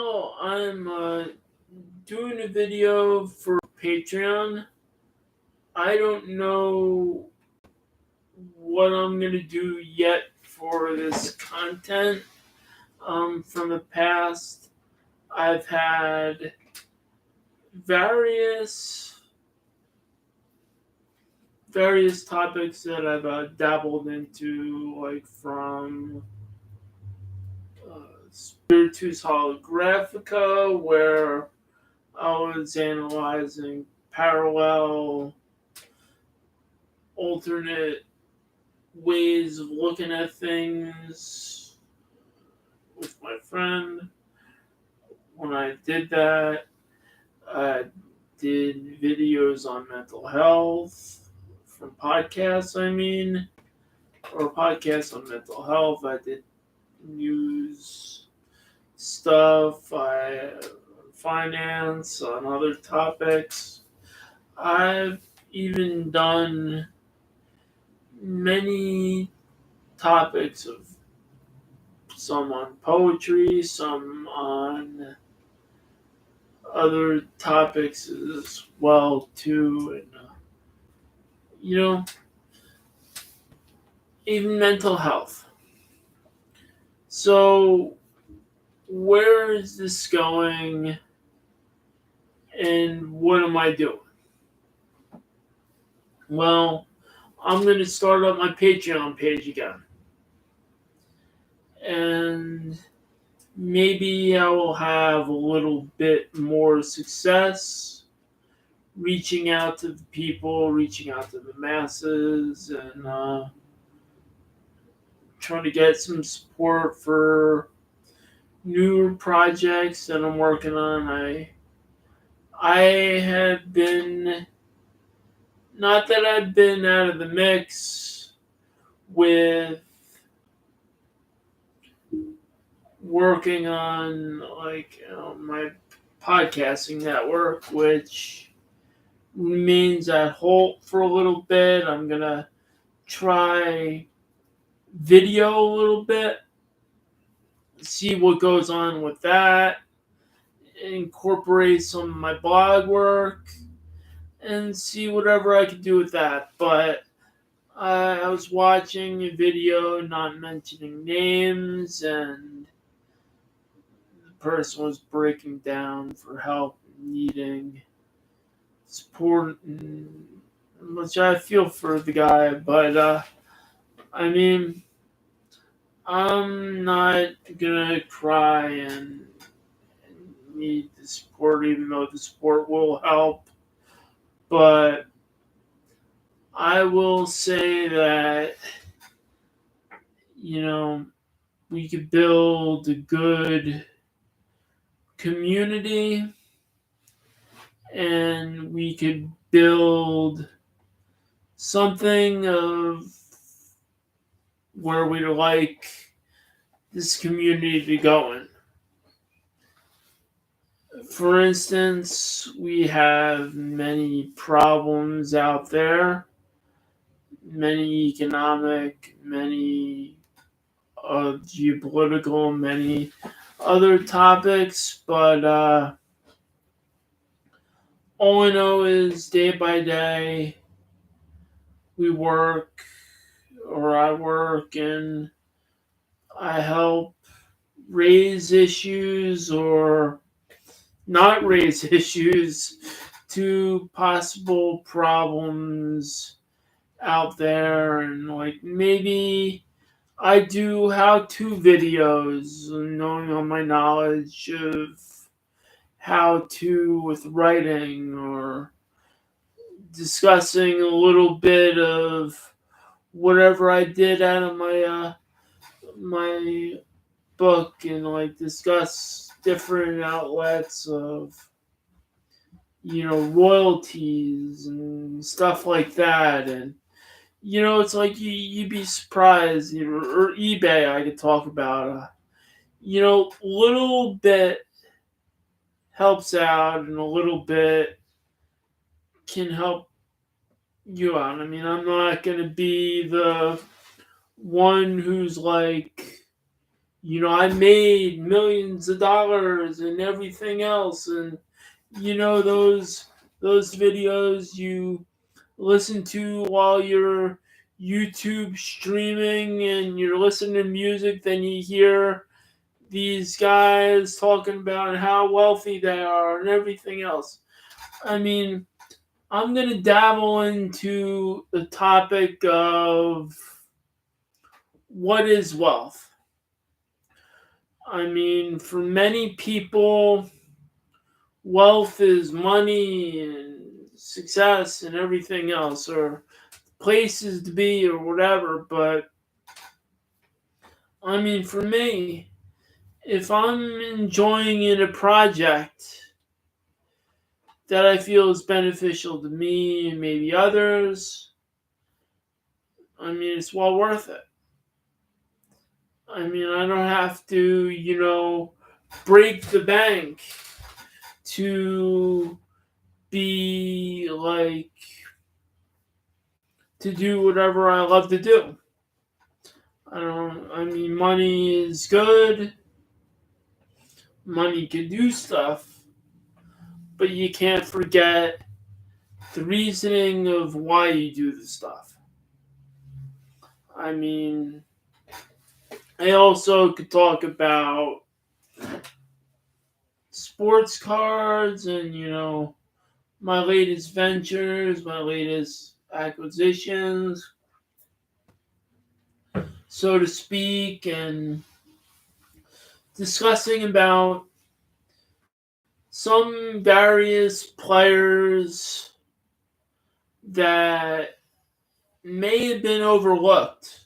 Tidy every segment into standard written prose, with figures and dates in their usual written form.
Well, I'm doing a video for Patreon. I don't know what I'm going to do yet for this content. From the past, I've had various topics that I've dabbled into, like from Spiritus Holographica, where I was analyzing parallel, alternate ways of looking at things with my friend. When I did that, I did videos on mental health from podcasts, or podcasts on mental health. I did news stuff, finance, on other topics. I've even done many topics of some on poetry, some on other topics as well too, and even mental health. So where is this going, and what am I doing? Well, I'm going to start up my Patreon page again. And maybe I will have a little bit more success reaching out to the people, reaching out to the masses, and trying to get some support for newer projects that I'm working on. I have been, not that I've been out of the mix with working on my podcasting network, which remains at halt for a little bit. I'm gonna try video a little bit, see what goes on with that, incorporate some of my blog work, and see whatever I can do with that. But I was watching a video not mentioning names, and the person was breaking down for help, needing support, which I feel for the guy. But I'm not gonna cry and need the support, even though the support will help. But I will say that, we could build a good community, and we could build something of where we'd like this community to be going. For instance, we have many problems out there, many economic, many geopolitical, many other topics, but all I know is day by day I work, and I help raise issues or not raise issues to possible problems out there, and maybe I do how-to videos, knowing all my knowledge of how-to with writing, or discussing a little bit of whatever I did out of my book, and discuss different outlets of royalties and stuff like that. And it's like you'd be surprised, or eBay I could talk about. Little bit helps out, and a little bit can help you out. I'm not going to be the one who's I made millions of dollars and everything else. And, those videos you listen to while you're YouTube streaming and you're listening to music, then you hear these guys talking about how wealthy they are and everything else. I mean, I'm going to dabble into the topic of what is wealth. I mean, for many people, wealth is money and success and everything else, or places to be, or whatever. But I mean, for me, if I'm enjoying in a project that I feel is beneficial to me and maybe others, I mean, it's well worth it. I mean, I don't have to, break the bank to be like, to do whatever I love to do. I mean, money is good. Money can do stuff, but you can't forget the reasoning of why you do the stuff. I mean, I also could talk about sports cards and, my latest ventures, my latest acquisitions, so to speak, and discussing about some various players that may have been overlooked,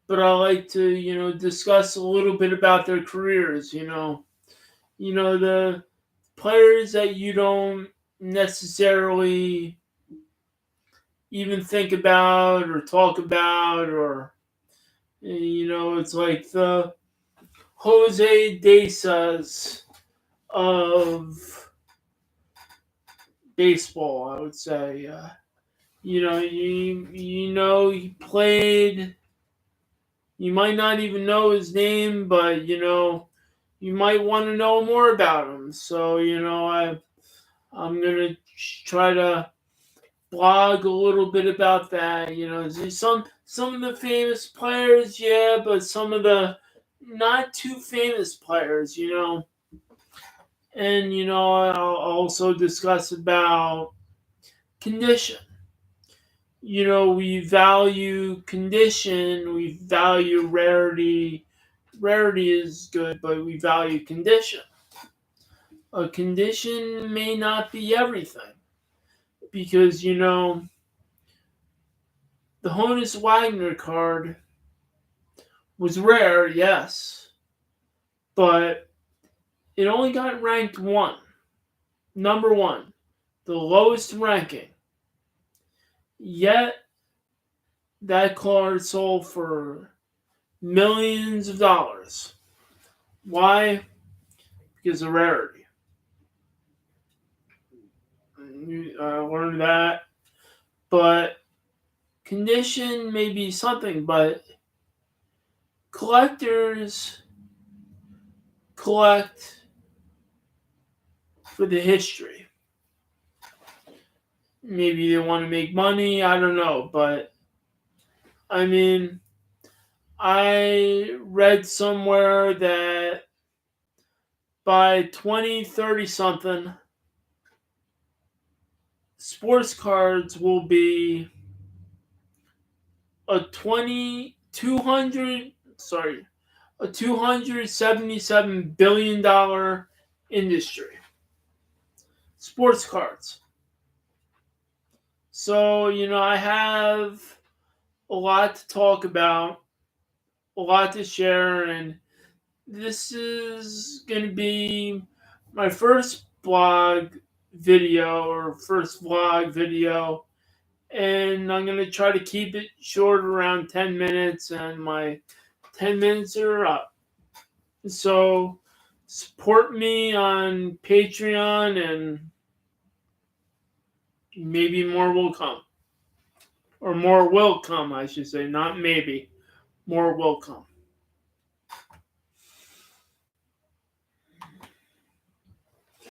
but I like to, discuss a little bit about their careers, the players that you don't necessarily even think about or talk about, or, it's like the Jose Desas of baseball, I would say. He played. You might not even know his name, but you might want to know more about him. So I'm gonna try to blog a little bit about that. Some of the famous players, yeah, but some of the not too famous players, And I'll also discuss about condition. We value condition, we value rarity. Rarity is good, but we value condition. A condition may not be everything because, the Honus Wagner card was rare, yes, but it only got ranked number one, the lowest ranking. Yet, that card sold for millions of dollars. Why? Because of rarity. I learned that. But condition may be something, but collectors collect for the history. Maybe they want to make money, I don't know. But, I mean, I read somewhere that by 2030 something, sports cards will be a $277 billion industry. Sports cards. So, I have a lot to talk about, a lot to share, and this is going to be my first blog video or first vlog video, and I'm going to try to keep it short, around 10 minutes, and my 10 minutes are up. So support me on Patreon, and maybe more will come. Or more will come, I should say. Not maybe. More will come.